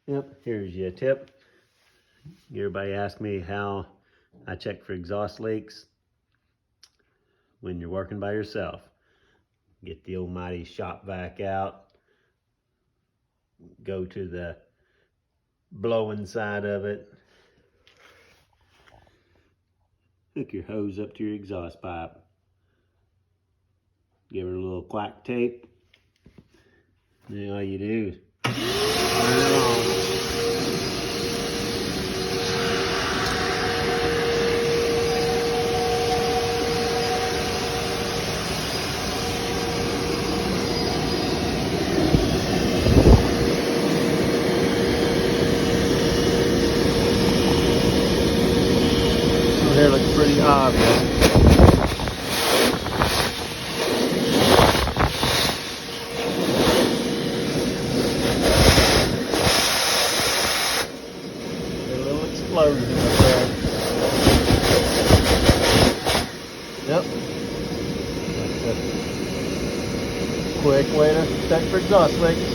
Yep, here's your tip. Everybody asks me how I check for exhaust leaks. When you're working by yourself, get the almighty shop vac out, go to the blowing side of it, hook your hose up to your exhaust pipe, give it a little quack tape, then all you do is turn it on. Here looks pretty obvious. A little explosion up there. Yep. That's a quick way to check for exhaust leaks.